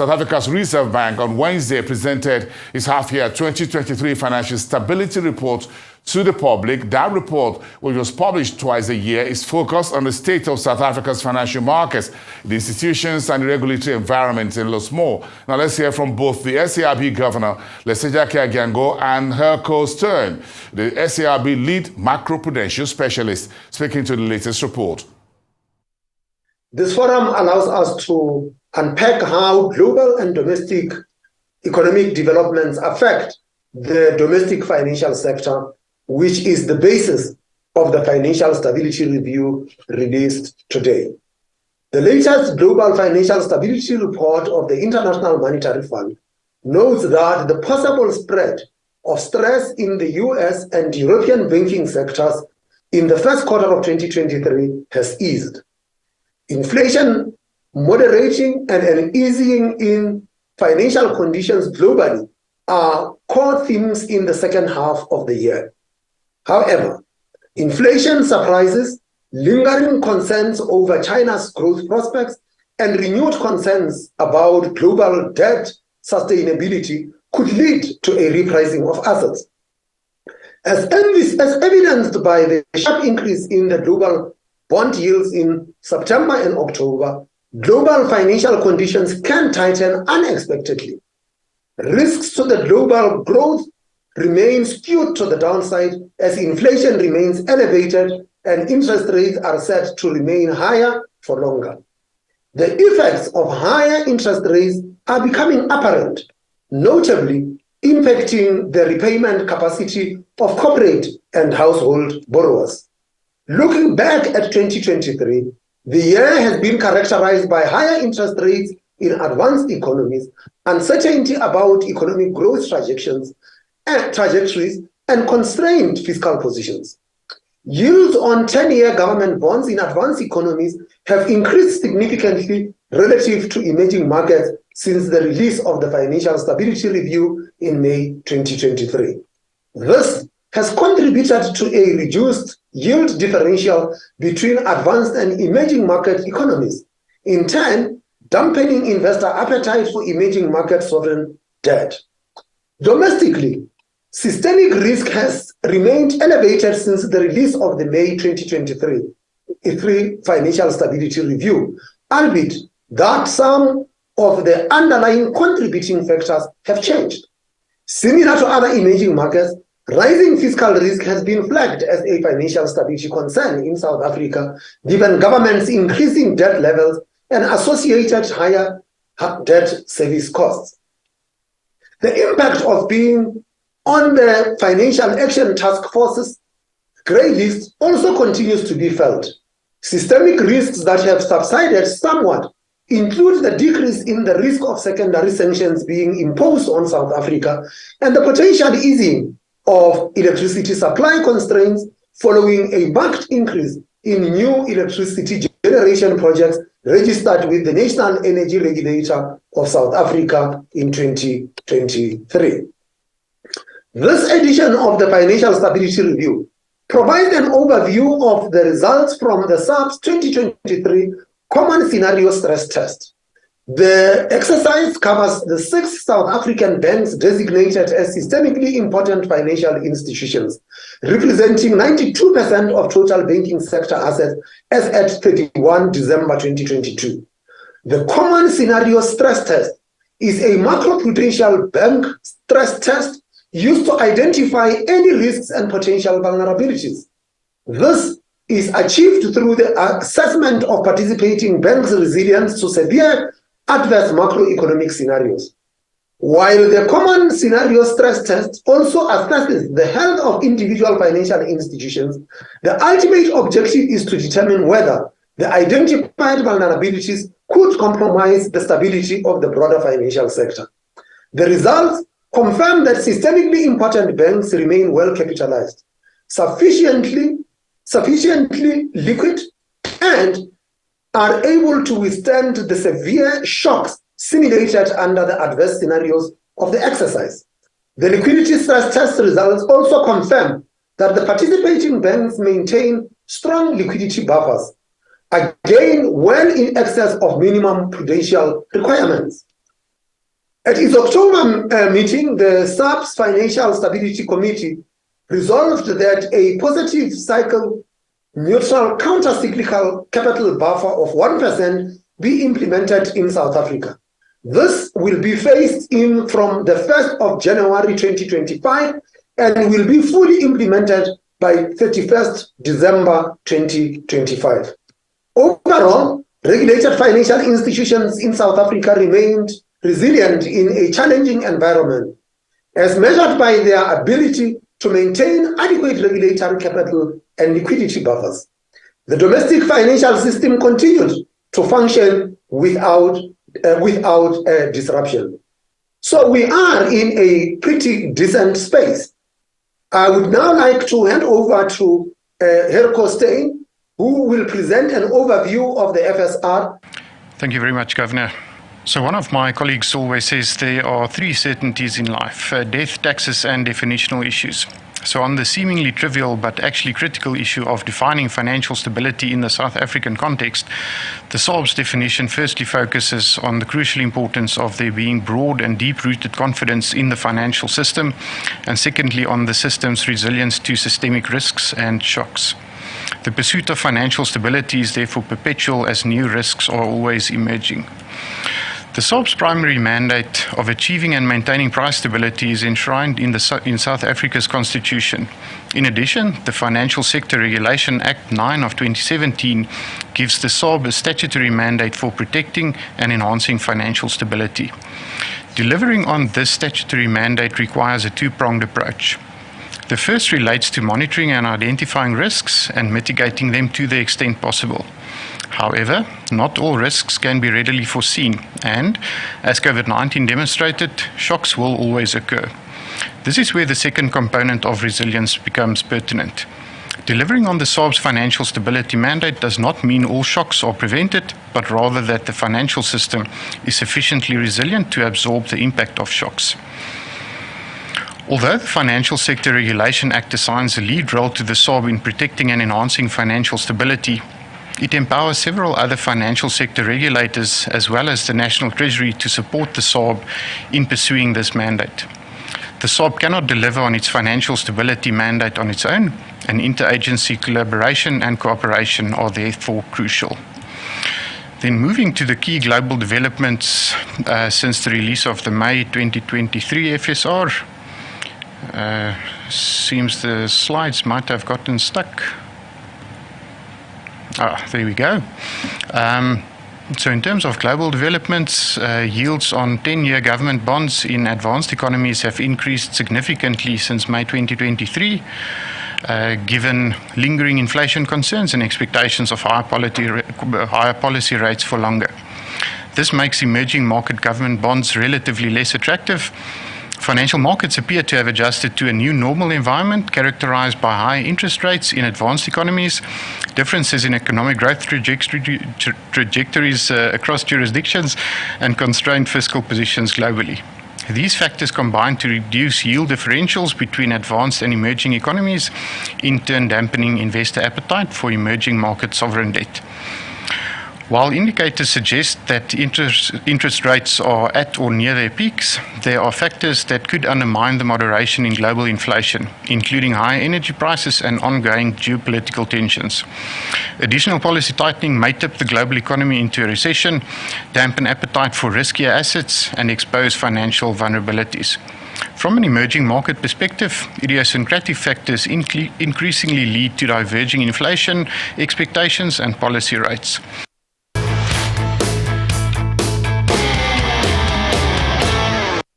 South Africa's Reserve Bank on Wednesday presented its half-year 2023 financial stability report to the public. That report, which was published twice a year, is focused on the state of South Africa's financial markets, the institutions and the regulatory environment, and lots more. Now let's hear from both the SARB Governor, Leseja Kyagulanyi, and her co-Stern, the SARB lead macroprudential specialist, speaking to the latest report. This forum allows us to unpack how global and domestic economic developments affect the domestic financial sector, which is the basis of the Financial Stability Review released today. The latest Global Financial Stability Report of the International Monetary Fund notes that the possible spread of stress in the US and European banking sectors in the first quarter of 2023 has eased. Inflation moderating and an easing in financial conditions globally are core themes in the second half of the year. However, inflation surprises, lingering concerns over China's growth prospects, and renewed concerns about global debt sustainability could lead to a repricing of assets. As evidenced by the sharp increase in the global bond yields in September and October, global financial conditions can tighten unexpectedly. Risks to the global growth remain skewed to the downside as inflation remains elevated and interest rates are set to remain higher for longer. The effects of higher interest rates are becoming apparent, notably impacting the repayment capacity of corporate and household borrowers. Looking back at 2023, the year has been characterized by higher interest rates in advanced economies, uncertainty about economic growth trajectories, and constrained fiscal positions. Yields on 10-year government bonds in advanced economies have increased significantly relative to emerging markets since the release of the Financial Stability Review in May 2023. This has contributed to a reduced yield differential between advanced and emerging market economies, in turn dampening investor appetite for emerging market sovereign debt. Domestically, systemic risk has remained elevated since the release of the May 2023 Financial Stability Review, albeit that some of the underlying contributing factors have changed. Similar to other emerging markets, rising fiscal risk has been flagged as a financial stability concern in South Africa, given government's increasing debt levels and associated higher debt service costs. The impact of being on the Financial Action Task Force's grey list also continues to be felt. Systemic risks that have subsided somewhat include the decrease in the risk of secondary sanctions being imposed on South Africa and the potential easing of electricity supply constraints following a marked increase in new electricity generation projects registered with the National Energy Regulator of South Africa in 2023. This edition of the Financial Stability Review provides an overview of the results from the SARB's 2023 Common Scenario Stress Test. The exercise covers the 6 South African banks designated as systemically important financial institutions, representing 92% of total banking sector assets as at 31 December 2022. The Common Scenario Stress Test is a macroprudential bank stress test used to identify any risks and potential vulnerabilities. This is achieved through the assessment of participating banks' resilience to severe adverse macroeconomic scenarios. While the Common Scenario Stress Test also assesses the health of individual financial institutions, the ultimate objective is to determine whether the identified vulnerabilities could compromise the stability of the broader financial sector. The results confirm that systemically important banks remain well capitalized, sufficiently liquid, and are able to withstand the severe shocks simulated under the adverse scenarios of the exercise. The liquidity stress test results also confirm that the participating banks maintain strong liquidity buffers, again well in excess of minimum prudential requirements. At its October meeting, the SAP's Financial Stability Committee resolved that a positive cycle neutral counter-cyclical capital buffer of 1% be implemented in South Africa. This will be phased in from the 1st of January 2025 and will be fully implemented by 31st December 2025. Overall, regulated financial institutions in South Africa remained resilient in a challenging environment, as measured by their ability to maintain adequate regulatory capital and liquidity buffers. The domestic financial system continued to function without disruption. So we are in a pretty decent space. I would now like to hand over to Herco Steyn, who will present an overview of the FSR. Thank you very much, Governor. So one of my colleagues always says there are three certainties in life: death, taxes, and definitional issues. So on the seemingly trivial but actually critical issue of defining financial stability in the South African context, the SARB's definition firstly focuses on the crucial importance of there being broad and deep-rooted confidence in the financial system, and secondly on the system's resilience to systemic risks and shocks. The pursuit of financial stability is therefore perpetual, as new risks are always emerging. The SARB's primary mandate of achieving and maintaining price stability is enshrined in South Africa's constitution. In addition, the Financial Sector Regulation Act 9 of 2017 gives the SARB a statutory mandate for protecting and enhancing financial stability. Delivering on this statutory mandate requires a two-pronged approach. The first relates to monitoring and identifying risks and mitigating them to the extent possible. However, not all risks can be readily foreseen, and, as COVID-19 demonstrated, shocks will always occur. This is where the second component of resilience becomes pertinent. Delivering on the SARB's financial stability mandate does not mean all shocks are prevented, but rather that the financial system is sufficiently resilient to absorb the impact of shocks. Although the Financial Sector Regulation Act assigns a lead role to the SARB in protecting and enhancing financial stability, it empowers several other financial sector regulators as well as the National Treasury to support the SARB in pursuing this mandate. The SARB cannot deliver on its financial stability mandate on its own, and interagency collaboration and cooperation are therefore crucial. Then moving to the key global developments since the release of the May 2023 FSR. Seems the slides might have gotten stuck. There we go. So in terms of global developments, yields on 10-year government bonds in advanced economies have increased significantly since May 2023, given lingering inflation concerns and expectations of higher policy rates for longer. This makes emerging market government bonds relatively less attractive. Financial markets appear to have adjusted to a new normal environment characterized by high interest rates in advanced economies, differences in economic growth trajectories across jurisdictions, and constrained fiscal positions globally. These factors combine to reduce yield differentials between advanced and emerging economies, in turn dampening investor appetite for emerging market sovereign debt. While indicators suggest that interest rates are at or near their peaks, there are factors that could undermine the moderation in global inflation, including high energy prices and ongoing geopolitical tensions. Additional policy tightening may tip the global economy into a recession, dampen appetite for riskier assets, and expose financial vulnerabilities. From an emerging market perspective, idiosyncratic factors increasingly lead to diverging inflation expectations and policy rates.